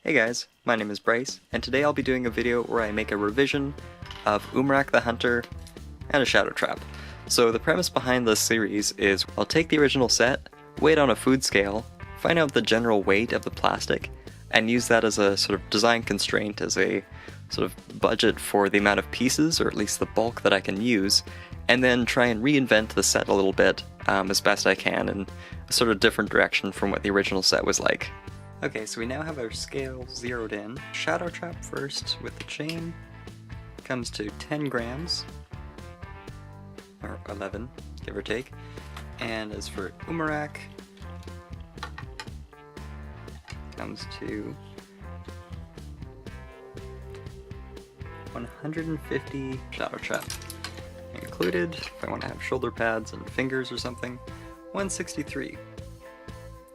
Hey guys, my name is Bryce, and today I'll be doing a video where I make a revision of Umarak the Hunter and a Shadow Trap. So the premise behind this series is I'll take the original set, weigh it on a food scale, find out the general weight of the plastic, and use that as a sort of design constraint, as a sort of budget for the amount of pieces, or at least the bulk that I can use, and then try and reinvent the set a little bit as best I can in a sort of different direction from what the original set was like. Okay, so we now have our scale zeroed in. Shadow Trap first with the chain comes to 10 grams, or 11, give or take. And as for Umarak, comes to 150 Shadow Trap. Included, if I want to have shoulder pads and fingers or something, 163.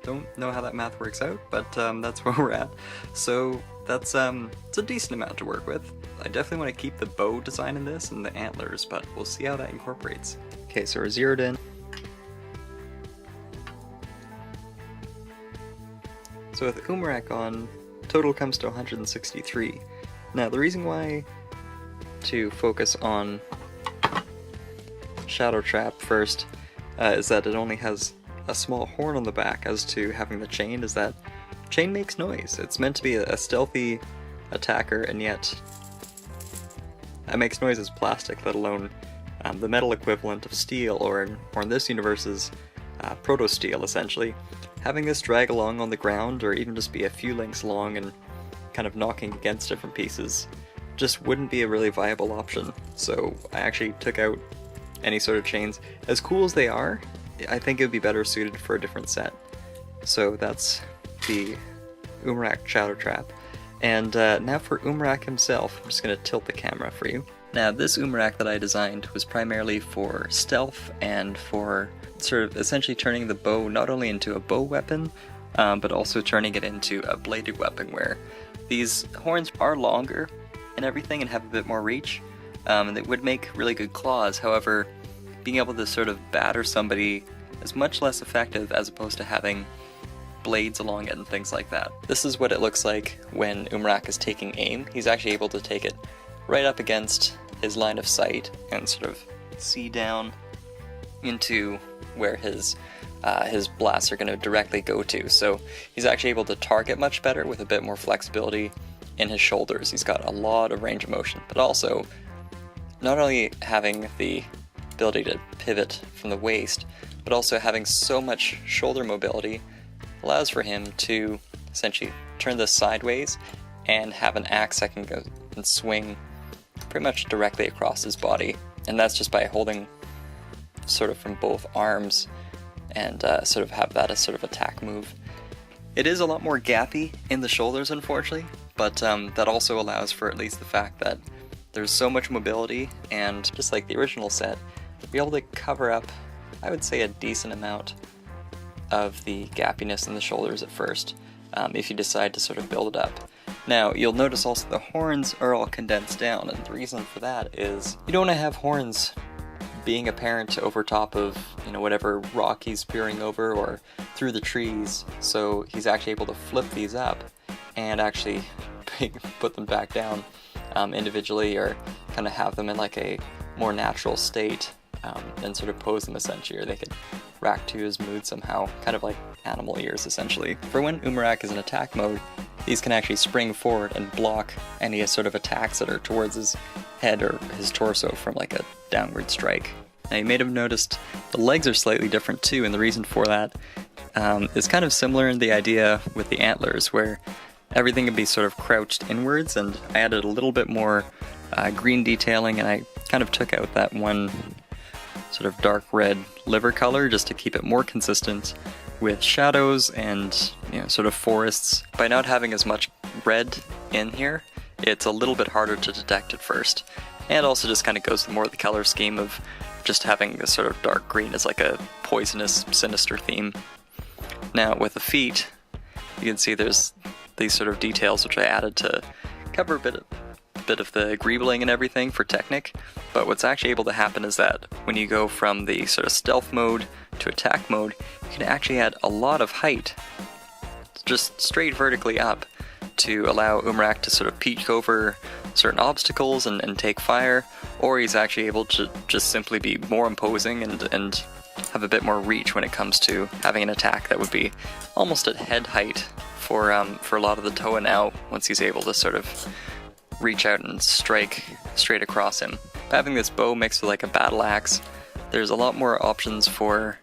Don't know how that math works out, but that's where we're at. So that's it's a decent amount to work with. I definitely want to keep the bow design in this and the antlers, but we'll see how that incorporates. Okay, so we're zeroed in. So with Umarak on, total comes to 163. Now the reason why to focus on Shadow Trap first is that it only has a small horn on the back. As to having the chain, is that chain makes noise. It's meant to be a stealthy attacker, and yet it makes noise as plastic, let alone the metal equivalent of steel, or in this universe's proto-steel, essentially. Having this drag along on the ground, or even just be a few lengths long and kind of knocking against different pieces, just wouldn't be a really viable option. So I actually took out any sort of chains. As cool as they are, I think it would be better suited for a different set. So that's the Umarak Shadow Trap. And now for Umarak himself, I'm just going to tilt the camera for you. Now this Umarak that I designed was primarily for stealth and for sort of essentially turning the bow not only into a bow weapon, but also turning it into a bladed weapon, where these horns are longer and everything and have a bit more reach, and they would make really good claws. However, being able to sort of batter somebody is much less effective as opposed to having blades along it and things like that. This is what it looks like when Umarak is taking aim. He's actually able to take it right up against his line of sight and sort of see down into where his blasts are going to directly go to. So he's actually able to target much better with a bit more flexibility in his shoulders. He's got a lot of range of motion, but also not only having the ability to pivot from the waist, but also having so much shoulder mobility allows for him to essentially turn this sideways and have an axe that can go and swing pretty much directly across his body. And that's just by holding sort of from both arms and sort of have that as sort of attack move. It is a lot more gappy in the shoulders, unfortunately, but that also allows for at least the fact that there's so much mobility, and just like the original set, be able to cover up, I would say, a decent amount of the gappiness in the shoulders at first, if you decide to sort of build it up. Now, you'll notice also the horns are all condensed down, and the reason for that is you don't want to have horns being apparent over top of, whatever rock he's peering over or through the trees. So he's actually able to flip these up and actually put them back down individually, or kind of have them in like a more natural state, and sort of pose them essentially, or they could rack to his mood somehow, kind of like animal ears essentially. For when Umarak is in attack mode, these can actually spring forward and block any sort of attacks that are towards his head or his torso from like a downward strike. Now you may have noticed the legs are slightly different too, and the reason for that is kind of similar in the idea with the antlers, where everything can be sort of crouched inwards, and I added a little bit more green detailing, and I kind of took out that one sort of dark red liver color just to keep it more consistent with shadows and sort of forests. By not having as much red in here, it's a little bit harder to detect at first, and also just kind of goes with more of the color scheme of just having this sort of dark green as like a poisonous, sinister theme. Now with the feet, you can see there's these sort of details which I added to cover a bit of the greebling and everything for Technic, but what's actually able to happen is that when you go from the sort of stealth mode to attack mode, you can actually add a lot of height, just straight vertically up, to allow Umarak to sort of peek over certain obstacles and take fire, or he's actually able to just simply be more imposing and have a bit more reach when it comes to having an attack that would be almost at head height for a lot of the Toa now, once he's able to sort of reach out and strike straight across him. By having this bow mixed with like a battle axe, there's a lot more options for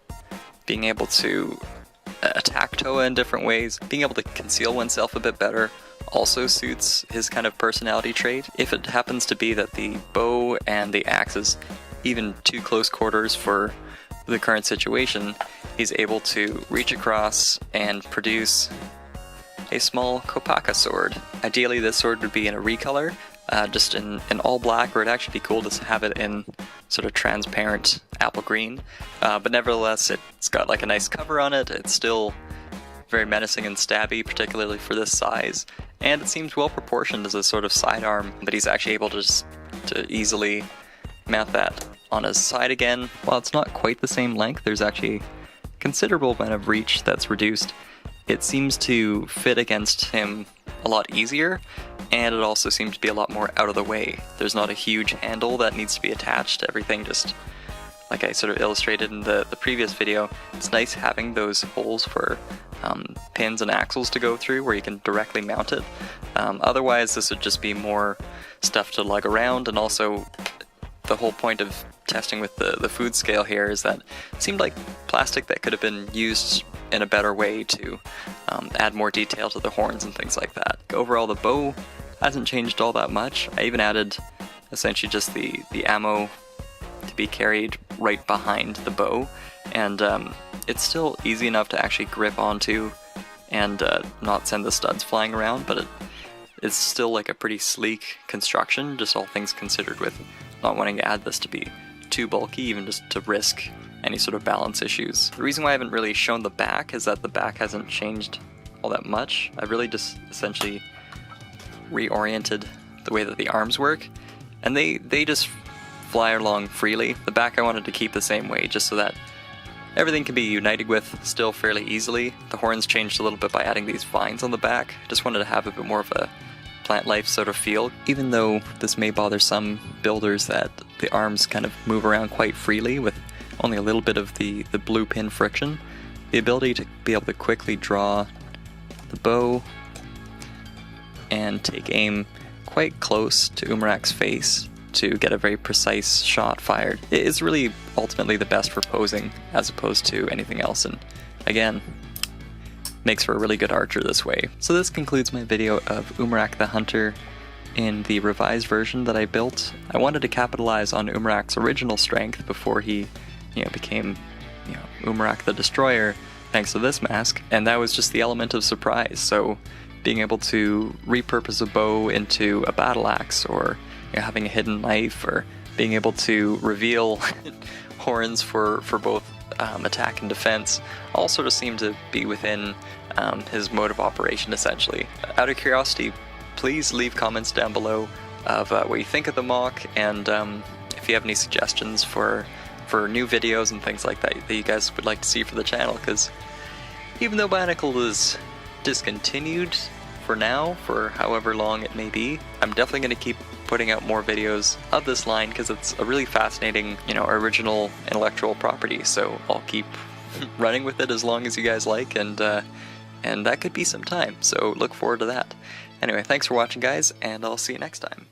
being able to attack Toa in different ways. Being able to conceal oneself a bit better also suits his kind of personality trait. If it happens to be that the bow and the axe is even too close quarters for the current situation, he's able to reach across and produce a small Kopaka sword. Ideally this sword would be in a recolor, just in all black, or it'd actually be cool to have it in sort of transparent apple green, but nevertheless it's got like a nice cover on it. It's still very menacing and stabby, particularly for this size, and it seems well proportioned as a sort of sidearm, but he's actually able to easily mount that on his side again. While it's not quite the same length, there's actually considerable amount of reach that's reduced. It seems to fit against him a lot easier, and it also seems to be a lot more out of the way. There's not a huge handle that needs to be attached to everything, just like I sort of illustrated in the previous video. It's nice having those holes for pins and axles to go through where you can directly mount it. Otherwise this would just be more stuff to lug around, and also the whole point of testing with the food scale here is that it seemed like plastic that could have been used in a better way to add more detail to the horns and things like that. Overall the bow hasn't changed all that much. I even added essentially just the ammo to be carried right behind the bow, and it's still easy enough to actually grip onto and not send the studs flying around, but it's still like a pretty sleek construction, just all things considered, with not wanting to add this to be too bulky, even just to risk any sort of balance issues. The reason why I haven't really shown the back is that the back hasn't changed all that much. I've really just essentially reoriented the way that the arms work, and they just fly along freely. The back I wanted to keep the same way, just so that everything can be united with still fairly easily. The horns changed a little bit by adding these vines on the back. Just wanted to have a bit more of a plant life sort of feel, even though this may bother some builders that the arms kind of move around quite freely with only a little bit of the blue pin friction. The ability to be able to quickly draw the bow and take aim quite close to Umarak's face to get a very precise shot fired is really ultimately the best for posing as opposed to anything else, and again, makes for a really good archer this way. So this concludes my video of Umarak the Hunter in the revised version that I built. I wanted to capitalize on Umarak's original strength before he became Umarak the Destroyer, thanks to this mask, and that was just the element of surprise. So being able to repurpose a bow into a battle axe, or having a hidden knife, or being able to reveal horns for both attack and defense, all sort of seem to be within his mode of operation essentially. Out of curiosity, please leave comments down below of what you think of the MOC, and if you have any suggestions for new videos and things like that you guys would like to see for the channel, because even though Bionicle is discontinued for now, for however long it may be, I'm definitely going to keep putting out more videos of this line because it's a really fascinating, original intellectual property, so I'll keep running with it as long as you guys like, and that could be some time, so look forward to that. Anyway, thanks for watching guys, and I'll see you next time.